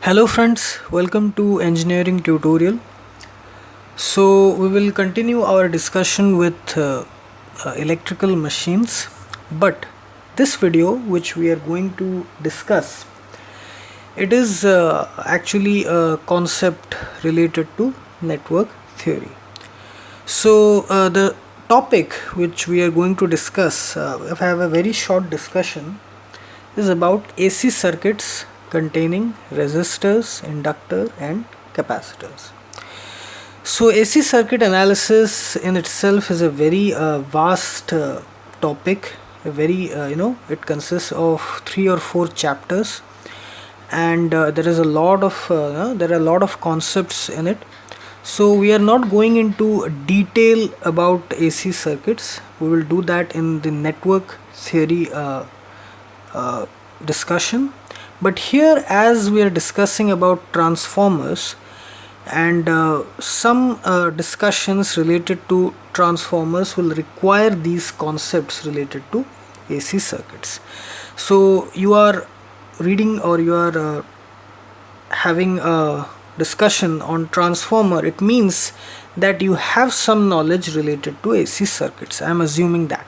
Hello friends, welcome to engineering tutorial. So we will continue our discussion with electrical machines, but this video which we are going to discuss, it is actually a concept related to network theory. So the topic which we are going to discuss, if I have a very short discussion, is about AC circuits containing resistors, inductor and capacitors. So AC circuit analysis in itself is a very vast topic, a very it consists of 3 or 4 chapters, and there are a lot of concepts in it. So we are not going into detail about AC circuits. We will do that in the network theory discussion. But here, as we are discussing about transformers and some discussions related to transformers will require these concepts related to AC circuits. So you are reading or you are having a discussion on transformer, it means that you have some knowledge related to AC circuits. I am assuming that.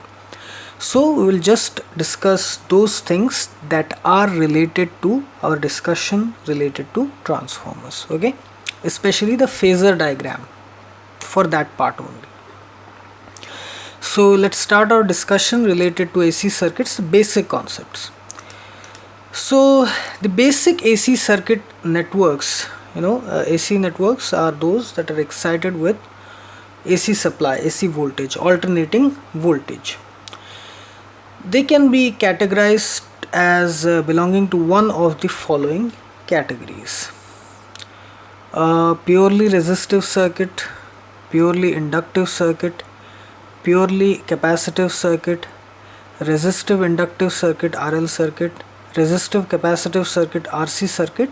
So we will just discuss those things that are related to our discussion related to transformers, okay, especially the phasor diagram for that part only. So let's start our discussion related to AC circuits, basic concepts. So the basic AC circuit networks, AC networks are those that are excited with AC supply, AC voltage, alternating voltage. They can be categorized as belonging to one of the following categories: purely resistive circuit, purely inductive circuit, purely capacitive circuit, resistive inductive circuit RL circuit, resistive capacitive circuit RC circuit,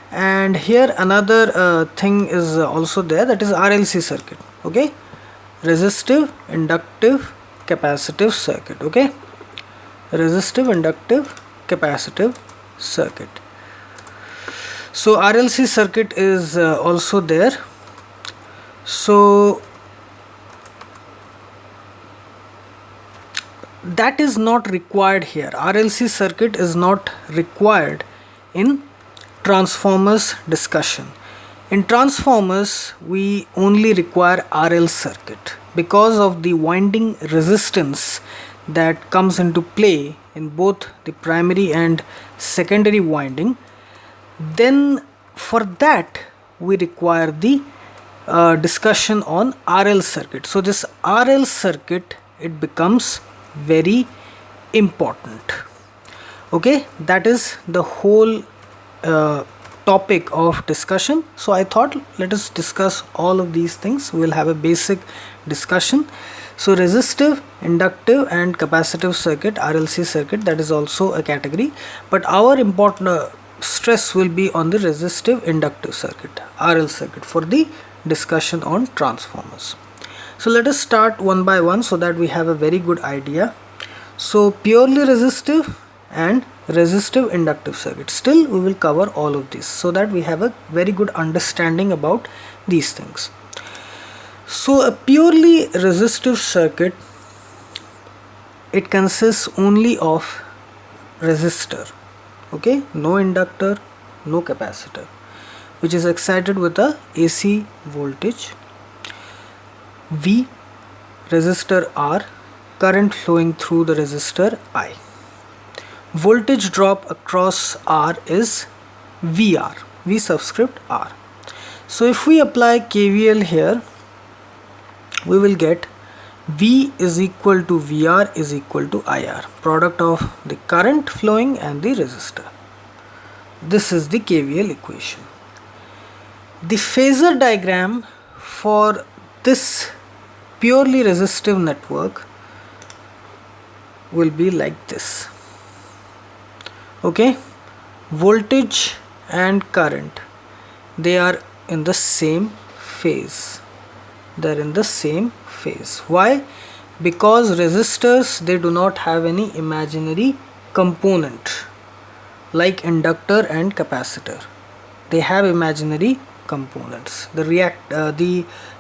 and here another thing is also there, that is RLC circuit, okay, resistive inductive capacitive circuit, okay, resistive inductive capacitive circuit. So RLC circuit is also there. So that is not required here. RLC circuit is not required in transformers discussion. In transformers we only require RL circuit because of the winding resistance that comes into play in both the primary and secondary winding. Then for that we require the discussion on RL circuit. So this RL circuit, it becomes very important, okay. That is the whole topic of discussion. So I thought, let us discuss all of these things. We will have a basic discussion. So resistive, inductive and capacitive circuit, RLC circuit, that is also a category, but our important stress will be on the resistive inductive circuit, RL circuit, for the discussion on transformers. So let us start one by one so that we have a very good idea. So purely resistive and resistive inductive circuit, still we will cover all of this so that we have a very good understanding about these things. So a purely resistive circuit, it consists only of resistor, okay, no inductor, no capacitor, which is excited with a AC voltage V, resistor R, current flowing through the resistor I. Voltage drop across R is VR, V subscript R. So if we apply KVL here, we will get V is equal to VR is equal to IR, product of the current flowing and the resistor. This is the KVL equation. The phasor diagram for this purely resistive network will be like this, okay. Voltage and current, they are in the same phase. They're in the same phase. Why? Because resistors, they do not have any imaginary component like inductor and capacitor. they have imaginary components. The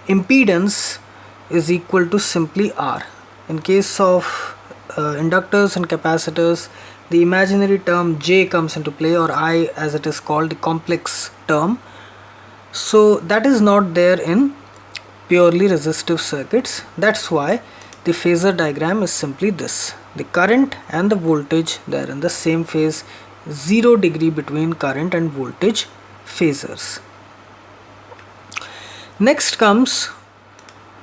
impedance is equal to simply R. In case of inductors and capacitors, the imaginary term J comes into play, or I as it is called, the complex term. So that is not there in purely resistive circuits. That's why the phasor diagram is simply this. The current and the voltage, they are in the same phase, 0 degree between current and voltage phasors. Next comes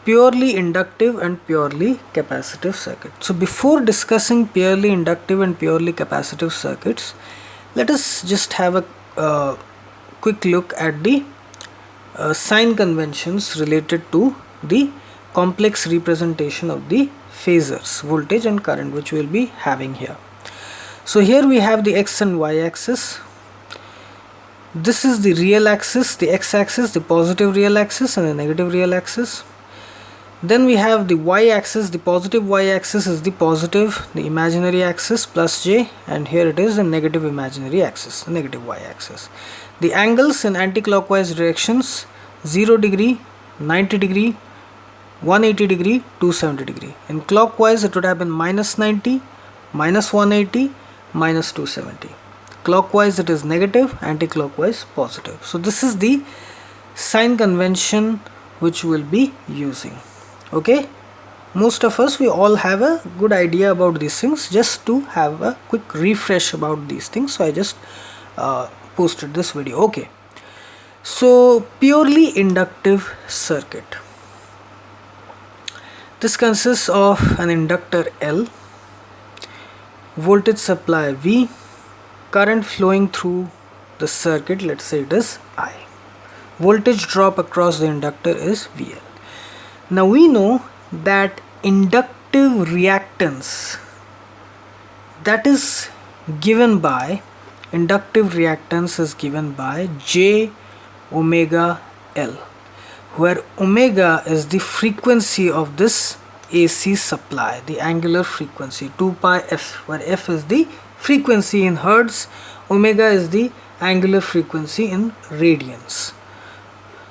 purely inductive and purely capacitive circuit. So before discussing purely inductive and purely capacitive circuits, let us just have a quick look at the sign conventions related to the complex representation of the phasors, voltage and current, which we will be having here. So here we have the x and y axis. This is the real axis, the x axis, the positive real axis and the negative real axis. Then we have the y axis. The positive y axis is the positive, the imaginary axis, plus j, and here it is the negative imaginary axis, the negative y axis. The angles in anti-clockwise directions: 0 degree, 90 degree, 180 degree, 270 degree. In clockwise it would have been minus 90, minus 180, minus 270. Clockwise it is negative, anti-clockwise positive. So this is the sign convention which we will be using. Okay, most of us, we all have a good idea about these things. Just to have a quick refresh about these things, so I just posted this video. Okay, so purely inductive circuit. This consists of an inductor L, voltage supply V, current flowing through the circuit, let's say it is I. Voltage drop across the inductor is VL. Now we know that inductive reactance, that is given by, inductive reactance is given by J omega L, where omega is the frequency of this AC supply, the angular frequency, 2 pi f, where f is the frequency in hertz, omega is the angular frequency in radians.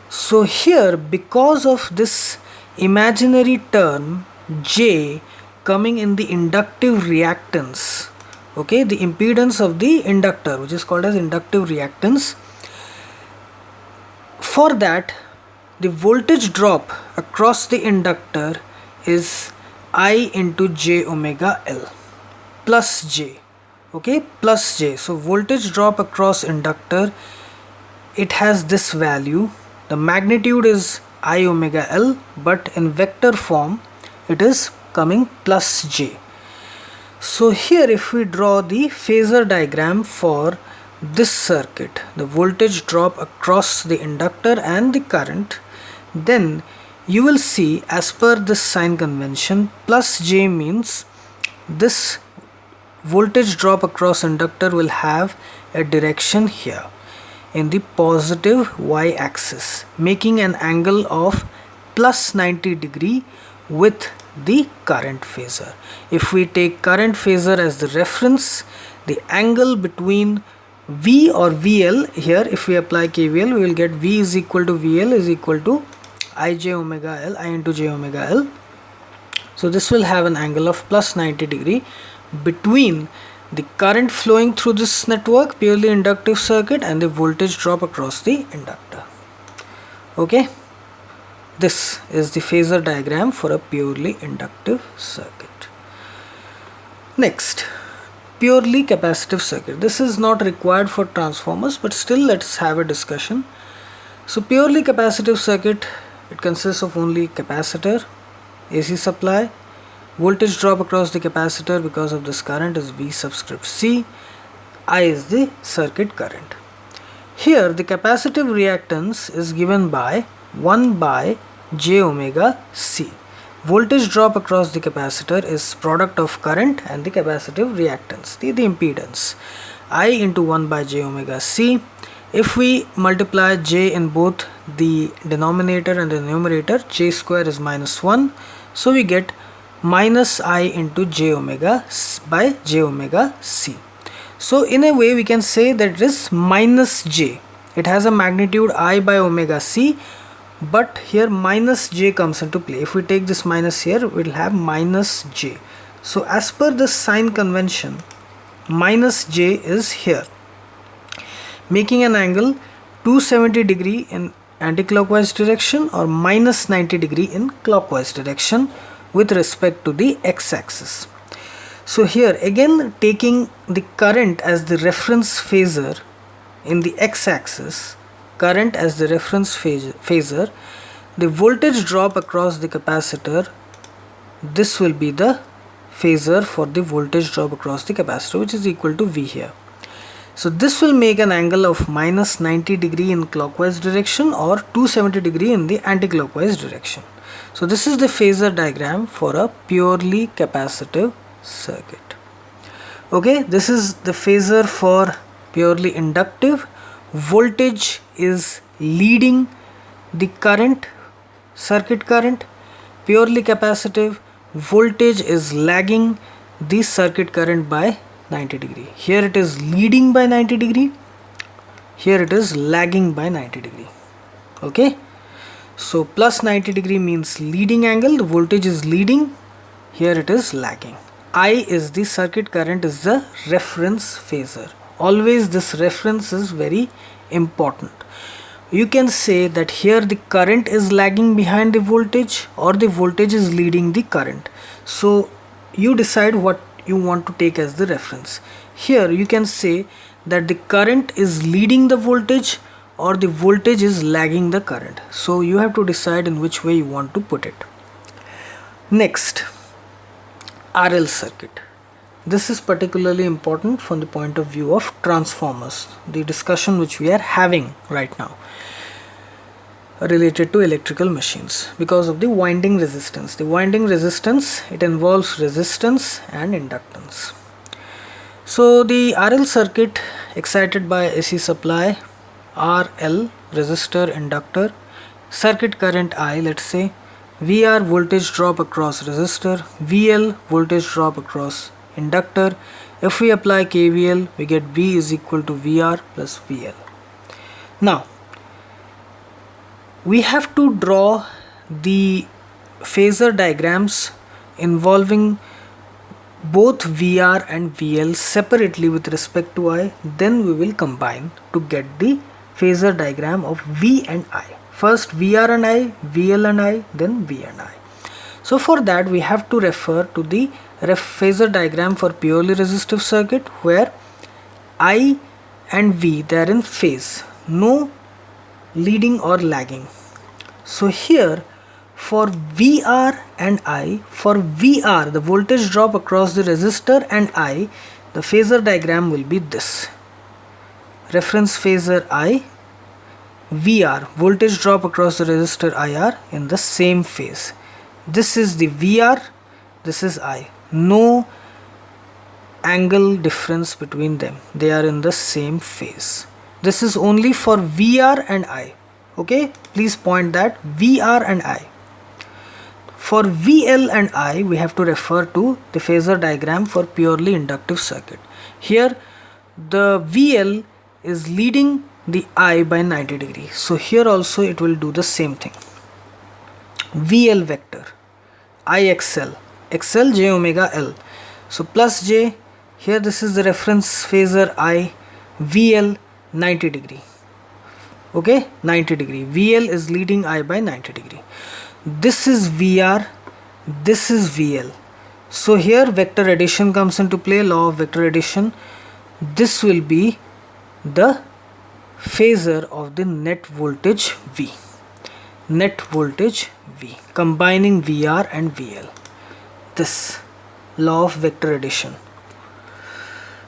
So here, because of this imaginary term J coming in the inductive reactance, okay, the impedance of the inductor, which is called as inductive reactance, for that the voltage drop across the inductor is I into J omega L plus J, okay, plus J. So voltage drop across inductor, it has this value. The magnitude is I omega L, but in vector form it is coming plus J. So here if we draw the phasor diagram for this circuit, the voltage drop across the inductor and the current, then you will see, as per this sign convention, plus J means this voltage drop across inductor will have a direction here in the positive y axis, making an angle of plus 90 degree with the current phasor. If we take current phasor as the reference, the angle between V or VL, here if we apply KVL, we will get V is equal to VL is equal to IJ omega L, I into J omega L. So this will have an angle of plus 90 degree between the current flowing through this network, purely inductive circuit, and the voltage drop across the inductor. Okay, this is the phasor diagram for a purely inductive circuit. Next, purely capacitive circuit. This is not required for transformers, but still let's have a discussion. So purely capacitive circuit, it consists of only capacitor, AC supply. Voltage drop across the capacitor because of this current is V subscript C. I is the circuit current. Here the capacitive reactance is given by 1 by J omega C. Voltage drop across the capacitor is product of current and the capacitive reactance, the impedance. I into 1 by J omega C. If we multiply J in both the denominator and the numerator, J square is minus 1. So we get minus I into J omega by J omega C. So in a way we can say that it is minus J. It has a magnitude I by omega c, but here minus j comes into play. If we take this minus here, we will have minus j. So as per the sign convention, minus j is here, making an angle 270 degree in anti-clockwise direction or minus 90 degree in clockwise direction with respect to the x-axis. So here again, taking the current as the reference phasor in the x-axis, current as the reference phasor, the voltage drop across the capacitor, this will be the phasor for the voltage drop across the capacitor, which is equal to V here. So this will make an angle of minus 90 degree in clockwise direction or 270 degree in the anti-clockwise direction. So this is the phasor diagram for a purely capacitive circuit. Okay, this is the phasor for purely inductive. Voltage is leading the current, circuit current. Purely capacitive, voltage is lagging the circuit current by 90 degree. Here it is leading by 90 degree, here it is lagging by 90 degree. Okay, so plus 90 degree means leading angle, the voltage is leading, here it is lagging. I is the circuit current, is the reference phasor. Always this reference is very important. You can say that here the current is lagging behind the voltage or the voltage is leading the current. So you decide what you want to take as the reference. Here you can say that the current is leading the voltage or the voltage is lagging the current. So you have to decide in which way you want to put it. Next, RL circuit. This is particularly important from the point of view of transformers, the discussion which we are having right now related to electrical machines, because of the winding resistance. The winding resistance, it involves resistance and inductance. So the RL circuit excited by AC supply, RL, resistor, inductor, circuit current I, let's say, VR, voltage drop across resistor, VL, voltage drop across inductor. If we apply KVL, we get V is equal to VR plus VL. Now we have to draw the phasor diagrams involving both VR and VL separately with respect to I. Then we will combine to get the phasor diagram of V and I. First VR and I, VL and I, then V and I. So for that we have to refer to the phasor diagram for purely resistive circuit, where I and V, they are in phase, no leading or lagging. So here for VR and I, for VR the voltage drop across the resistor and I, the phasor diagram will be this. Reference phasor I, VR, voltage drop across the resistor IR in the same phase. This is the VR, this is I. No angle difference between them, they are in the same phase. This is only for VR and I. Okay, please point that VR and I. For VL and I, we have to refer to the phasor diagram for purely inductive circuit. Here the VL is leading the I by 90 degree. So here also it will do the same thing. VL vector, IXL, XL J omega L. So plus J, here this is the reference phasor I, VL 90 degree. Okay, 90 degree. VL is leading I by 90 degree. This is VR, this is VL. So here vector addition comes into play, law of vector addition. This will be the phasor of the net voltage V. Net voltage V, combining VR and VL. This law of vector addition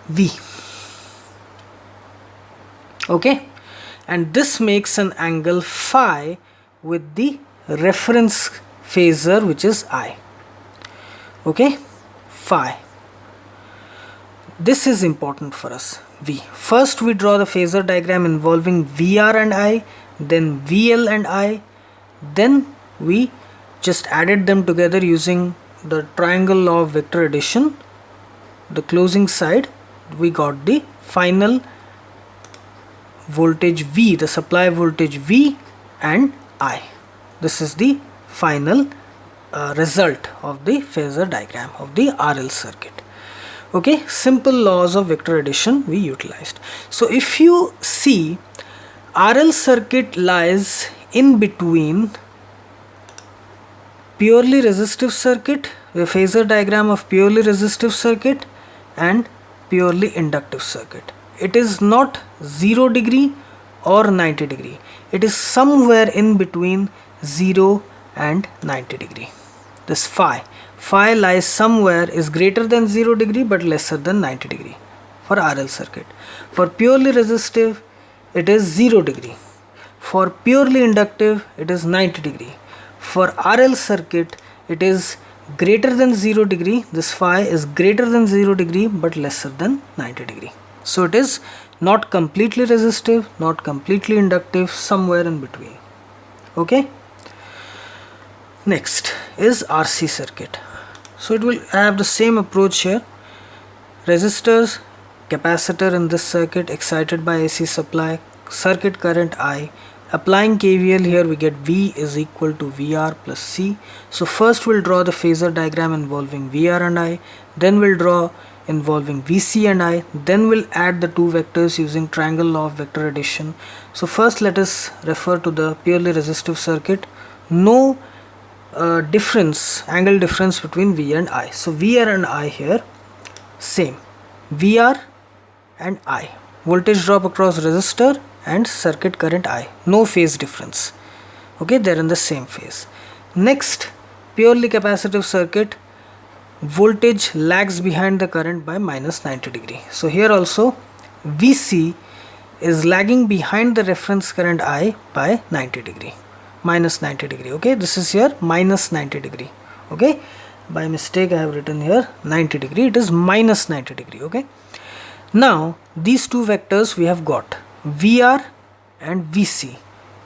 V. Okay, and this makes an angle phi with the reference phasor which is I. Okay, phi. This is important for us. V. First we draw the phasor diagram involving VR and I, then VL and I, then we just added them together using the triangle law of vector addition. The closing side, we got the final voltage V, the supply voltage V and I. This is the final result of the phasor diagram of the RL circuit. Okay, simple laws of vector addition we utilized. So if you see, RL circuit lies in between purely resistive circuit, the phasor diagram of purely resistive circuit and purely inductive circuit. It is not 0 degree or 90 degree. It is somewhere in between 0 and 90 degree. This phi lies somewhere, is greater than 0 degree but lesser than 90 degree for RL circuit. For purely resistive it is 0 degree. For purely inductive it is 90 degree. For RL circuit it is greater than 0 degree. This phi is greater than 0 degree but lesser than 90 degree. So it is not completely resistive, not completely inductive, somewhere in between. Okay. Next is RC circuit. So it will have the same approach here. Resistors, capacitor in this circuit excited by AC supply, circuit current I. Applying KVL here we get V is equal to VR plus C. So first we'll draw the phasor diagram involving VR and I, then we'll draw involving VC and I, then we'll add the two vectors using triangle law of vector addition. So first let us refer to the purely resistive circuit. No angle difference between V and I. So VR and I here same, VR and I, voltage drop across resistor and circuit current I, no phase difference. Okay, they're in the same phase. Next, purely capacitive circuit, voltage lags behind the current by minus 90 degree. So here also VC is lagging behind the reference current I by 90 degree, minus 90 degree. Okay, this is here minus 90 degree. Okay, by mistake I have written here 90 degree, it is minus 90 degree. Okay, now these two vectors we have got VR and VC,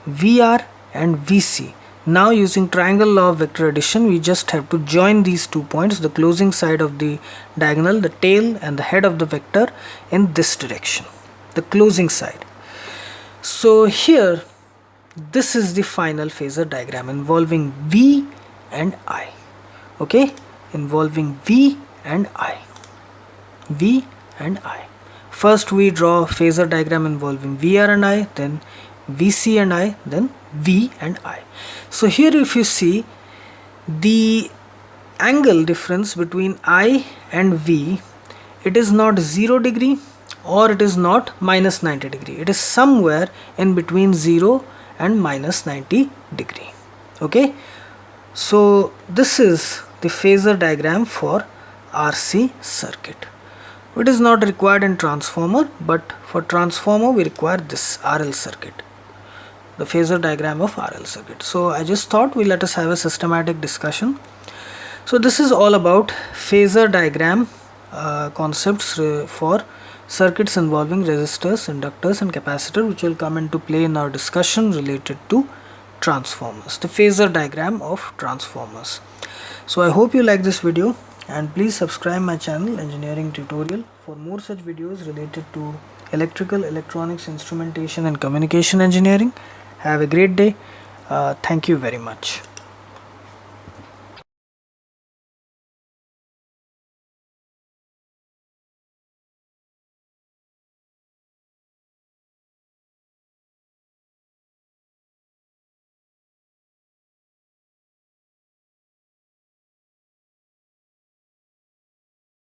VR and VC. Now using triangle law of vector addition we just have to join these 2 points, the closing side of the diagonal, the tail and the head of the vector in this direction, the closing side. So here this is the final phasor diagram involving V and I. Okay, involving V and I, V and I. First we draw phasor diagram involving VR and I, then VC and I, then V and I. So here if you see, the angle difference between I and V, it is not 0 degree or it is not minus 90 degree. It is somewhere in between 0 and minus 90 degree. Okay, so this is the phasor diagram for RC circuit. It is not required in transformer, but for transformer we require this RL circuit, the phasor diagram of RL circuit. So I just thought let us have a systematic discussion. So this is all about phasor diagram concepts for circuits involving resistors, inductors and capacitor, which will come into play in our discussion related to transformers, the phasor diagram of transformers. So I hope you like this video, and please subscribe my channel Engineering Tutorial for more such videos related to electrical, electronics, instrumentation and communication engineering. Have a great day. Thank you very much.